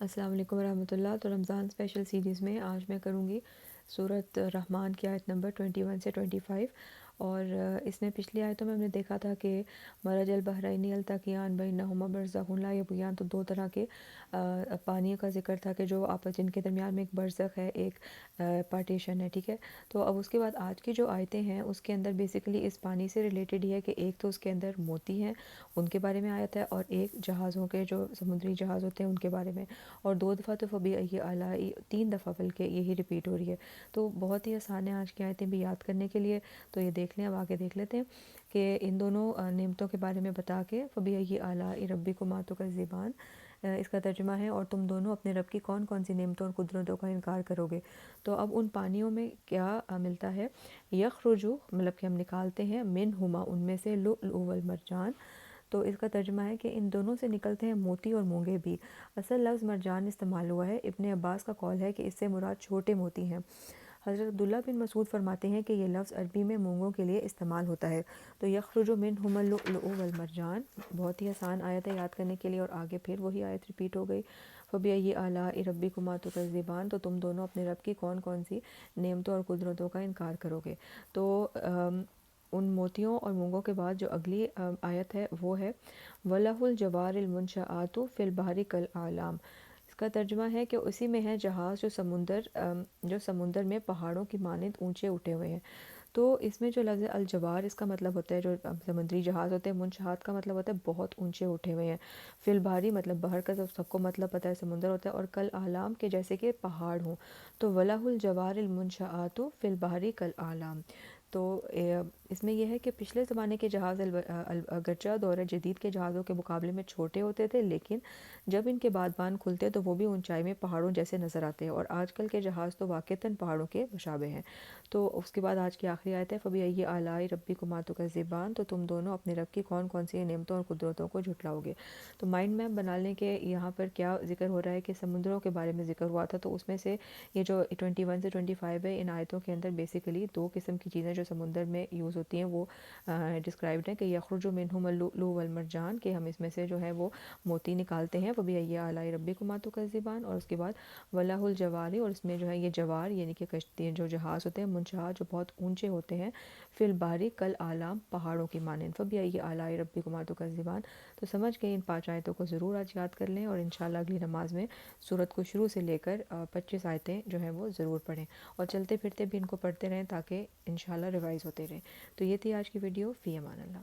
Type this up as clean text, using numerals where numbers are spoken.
السلام علیکم ورحمۃ اللہ۔ تو رمضان اسپیشل سیریز میں آج میں کروں گی سورۃ رحمان کی آیت نمبر 21 سے 25، اور اس میں پچھلی آیتوں میں ہم نے دیکھا تھا کہ مرج البحرین یلتقیان بینہما برزخ لا یبغیان، تو دو طرح کے پانی کا ذکر تھا کہ جو آپس جن کے درمیان میں ایک برزخ ہے، ایک پارٹیشن ہے، ٹھیک ہے۔ تو اب اس کے بعد آج کی جو آیتیں ہیں اس کے اندر بیسیکلی اس پانی سے ریلیٹڈ ہی ہے کہ ایک تو اس کے اندر موتی ہیں، ان کے بارے میں آیت ہے، اور ایک جہازوں کے جو سمندری جہاز ہوتے ہیں ان کے بارے میں، اور دو دفعہ تو فبأي آلاء، تین دفعہ بلکہ یہی ریپیٹ ہو رہی ہے۔ تو بہت ہی آسان ہے آج کی آیتیں بھی یاد کرنے کے لیے، تو یہ دیکھ لیں، اب آگے دیکھ لیتے ہیں کہ ان دونوں نعمتوں کے بارے میں بتا کے فبأي آلاء ربكما تكذبان، اس کا ترجمہ ہے اور تم دونوں اپنے رب کی کون کون سی نعمتوں اور قدرتوں کا انکار کرو گے۔ تو اب ان پانیوں میں کیا ملتا ہے؟ یخرجو، مطلب کہ ہم نکالتے ہیں، منہما، ان میں سے، لؤلؤ والمرجان، تو اس کا ترجمہ ہے کہ ان دونوں سے نکلتے ہیں موتی اور مونگے بھی۔ اصل لفظ مرجان استعمال ہوا ہے، ابن عباس کا قول ہے کہ اس سے مراد چھوٹے موتی ہیں۔ حضرت عبداللہ بن مسعود فرماتے ہیں کہ یہ لفظ عربی میں مونگوں کے لیے استعمال ہوتا ہے۔ تو یخرج منہما اللؤلؤ والمرجان، بہت ہی آسان آیت ہے یاد کرنے کے لیے، اور آگے پھر وہی آیت ریپیٹ ہو گئی، فبأي آلاء ربكما تكذبان، تو تم دونوں اپنے رب کی کون کون سی نعمتوں اور قدرتوں کا انکار کرو گے۔ تو ان موتیوں اور مونگوں کے بعد جو اگلی آیت ہے وہ ہے وَلَهُ الْجَوَارِ الْمُنشَآتُ فِي الْبَحْرِ كَالْأَعْلَامِ، اس کا ترجمہ ہے کہ اسی میں ہے جہاز جو سمندر میں پہاڑوں کی مانند اونچے اٹھے ہوئے ہیں۔ تو اس میں جو لفظ الجوار، اس کا مطلب ہوتا ہے جو سمندری جہاز ہوتے ہیں، منشآت کا مطلب ہوتا ہے بہت اونچے اٹھے ہوئے ہیں، فی البحری مطلب بحر کا سب کو مطلب پتہ ہے سمندر ہوتا ہے، اور کل اعلام کے جیسے کہ پہاڑ ہوں، تو وَلَهُ الْجَوَارِ الْمُنشَآتُ فِي الْبَحْرِ كَالْأَعْلَامِ۔ تو اس میں یہ ہے کہ پچھلے زمانے کے جہاز اگرچہ دور جدید کے جہازوں کے مقابلے میں چھوٹے ہوتے تھے، لیکن جب ان کے بادبان کھلتے تو وہ بھی اونچائی میں پہاڑوں جیسے نظر آتے ہیں، اور آج کل کے جہاز تو واقعتاً پہاڑوں کے مشابہ ہیں۔ تو اس کے بعد آج کی آخری آیت ہے فبأي آلاء ربكما تكذبان، تو تم دونوں اپنے رب کی کون کون سی نعمتوں اور قدرتوں کو جھٹلاؤ گے۔ تو مائنڈ میپ بنا لیں کہ یہاں پر کیا ذکر ہو رہا ہے، کہ سمندروں کے بارے میں ذکر ہوا تھا، تو اس میں سے یہ جو 21 سے 25 ہے، ان آیتوں کے اندر بیسیکلی دو قسم کی چیزیں جو سمندر میں یوز ہوتی ہیں وہ ڈسکرائبڈ ہیں، کہ یخرج منہما اللؤلؤ والمرجان، کہ ہم اس میں سے جو ہے وہ موتی نکالتے ہیں، فبأي آلاء ربكما تكذبان، اور اس کے بعد وَلَهُ الْجَوَارِ، اور اس میں جو ہے یہ جوار یعنی کہ کشتی جو جہاز ہوتے ہیں منشآت جو بہت اونچے ہوتے ہیں، فی البحر کالأعلام، پہاڑوں کی مانند، فبأي آلاء ربكما تكذبان۔ تو سمجھ گئے، ان 5 آیتوں کو ضرور آج یاد کر لیں، اور انشاءاللہ اگلی نماز میں سورت کو شروع سے لے کر 25 آیتیں جو ہیں وہ ضرور پڑھیں، اور چلتے پھرتے بھی ان کو پڑھتے رہیں تاکہ انشاءاللہ ریوائز ہوتے رہیں۔ تو یہ تھی آج کی ویڈیو، فی امان اللہ۔